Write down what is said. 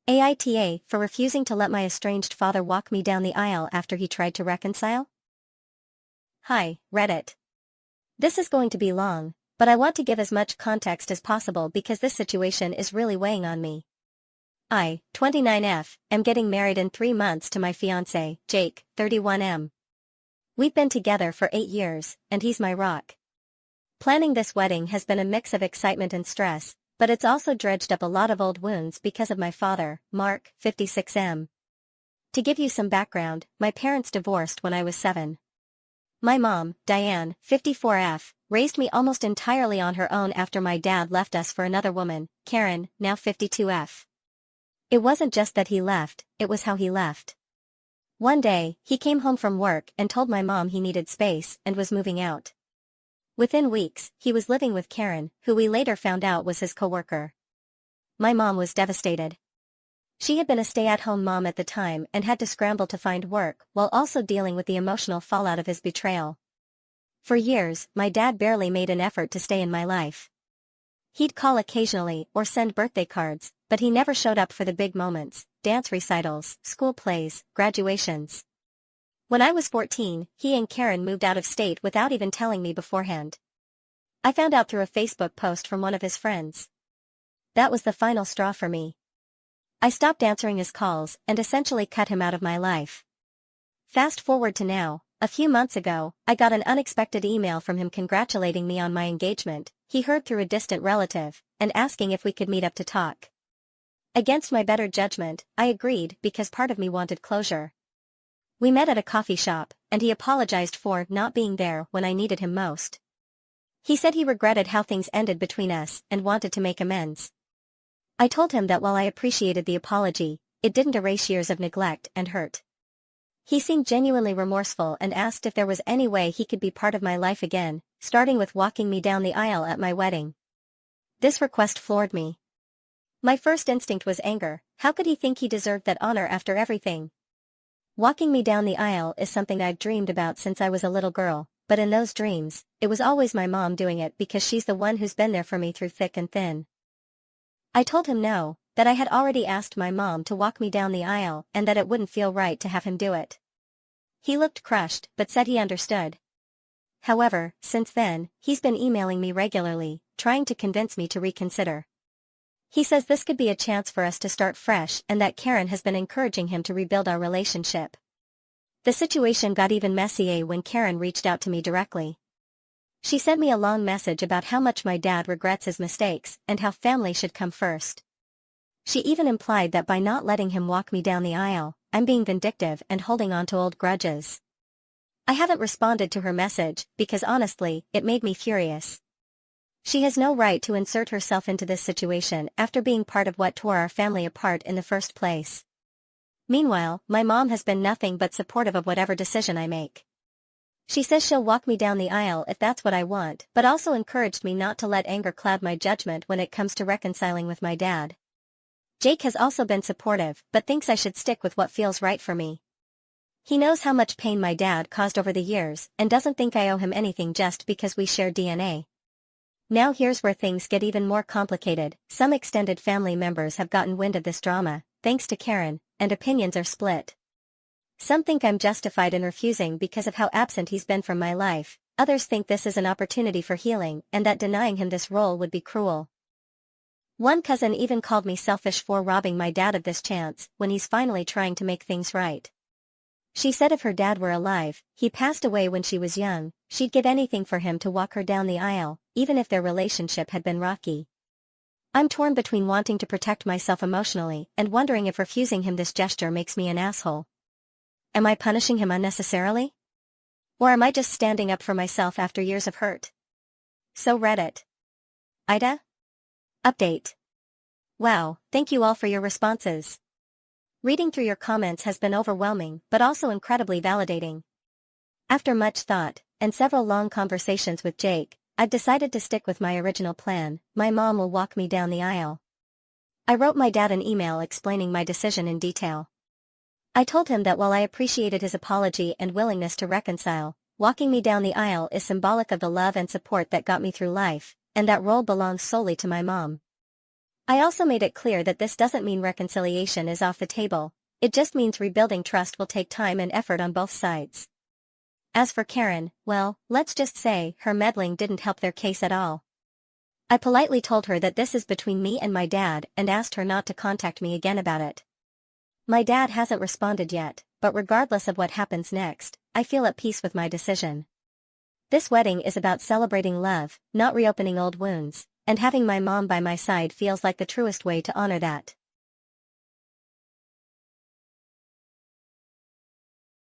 AITA for refusing to let my estranged father walk me down the aisle after he tried to reconcile? Hi, Reddit. This is going to be long, but I want to give as much context as possible because this situation is really weighing on me. I, 29F, am getting married in 3 months to my fiancé, Jake, 31M. We've been together for 8 years, and he's my rock. Planning this wedding has been a mix of excitement and stress, but it's also dredged up a lot of old wounds because of my father, Mark, 56M. To give you some background, my parents divorced when I was 7. My mom, Diane, 54F, raised me almost entirely on her own after my dad left us for another woman, Karen, now 52F. It wasn't just that he left, it was how he left. One day, he came home from work and told my mom he needed space and was moving out. Within weeks, he was living with Karen, who we later found out was his coworker. My mom was devastated. She had been a stay-at-home mom at the time and had to scramble to find work while also dealing with the emotional fallout of his betrayal. For years, my dad barely made an effort to stay in my life. He'd call occasionally or send birthday cards, but he never showed up for the big moments, dance recitals, school plays, graduations. When I was 14, he and Karen moved out of state without even telling me beforehand. I found out through a Facebook post from one of his friends. That was the final straw for me. I stopped answering his calls and essentially cut him out of my life. Fast forward to now, a few months ago, I got an unexpected email from him congratulating me on my engagement, he heard through a distant relative, and asking if we could meet up to talk. Against my better judgment, I agreed because part of me wanted closure. We met at a coffee shop, and he apologized for not being there when I needed him most. He said he regretted how things ended between us and wanted to make amends. I told him that while I appreciated the apology, it didn't erase years of neglect and hurt. He seemed genuinely remorseful and asked if there was any way he could be part of my life again, starting with walking me down the aisle at my wedding. This request floored me. My first instinct was anger. How could he think he deserved that honor after everything? Walking me down the aisle is something I've dreamed about since I was a little girl, but in those dreams, it was always my mom doing it because she's the one who's been there for me through thick and thin. I told him no, that I had already asked my mom to walk me down the aisle and that it wouldn't feel right to have him do it. He looked crushed but said he understood. However, since then, he's been emailing me regularly, trying to convince me to reconsider. He says this could be a chance for us to start fresh and that Karen has been encouraging him to rebuild our relationship. The situation got even messier when Karen reached out to me directly. She sent me a long message about how much my dad regrets his mistakes and how family should come first. She even implied that by not letting him walk me down the aisle, I'm being vindictive and holding on to old grudges. I haven't responded to her message because honestly, it made me furious. She has no right to insert herself into this situation after being part of what tore our family apart in the first place. Meanwhile, my mom has been nothing but supportive of whatever decision I make. She says she'll walk me down the aisle if that's what I want, but also encouraged me not to let anger cloud my judgment when it comes to reconciling with my dad. Jake has also been supportive but thinks I should stick with what feels right for me. He knows how much pain my dad caused over the years and doesn't think I owe him anything just because we share DNA. Now here's where things get even more complicated. Some extended family members have gotten wind of this drama, thanks to Karen, and opinions are split. Some think I'm justified in refusing because of how absent he's been from my life, others think this is an opportunity for healing and that denying him this role would be cruel. One cousin even called me selfish for robbing my dad of this chance when he's finally trying to make things right. She said if her dad were alive, he passed away when she was young, she'd give anything for him to walk her down the aisle, even if their relationship had been rocky. I'm torn between wanting to protect myself emotionally and wondering if refusing him this gesture makes me an asshole. Am I punishing him unnecessarily? Or am I just standing up for myself after years of hurt? So Reddit. AITA? Update. Wow, thank you all for your responses. Reading through your comments has been overwhelming but also incredibly validating. After much thought, and several long conversations with Jake, I've decided to stick with my original plan. My mom will walk me down the aisle. I wrote my dad an email explaining my decision in detail. I told him that while I appreciated his apology and willingness to reconcile, walking me down the aisle is symbolic of the love and support that got me through life, and that role belongs solely to my mom. I also made it clear that this doesn't mean reconciliation is off the table, it just means rebuilding trust will take time and effort on both sides. As for Karen, well, let's just say her meddling didn't help their case at all. I politely told her that this is between me and my dad and asked her not to contact me again about it. My dad hasn't responded yet, but regardless of what happens next, I feel at peace with my decision. This wedding is about celebrating love, not reopening old wounds, and having my mom by my side feels like the truest way to honor that.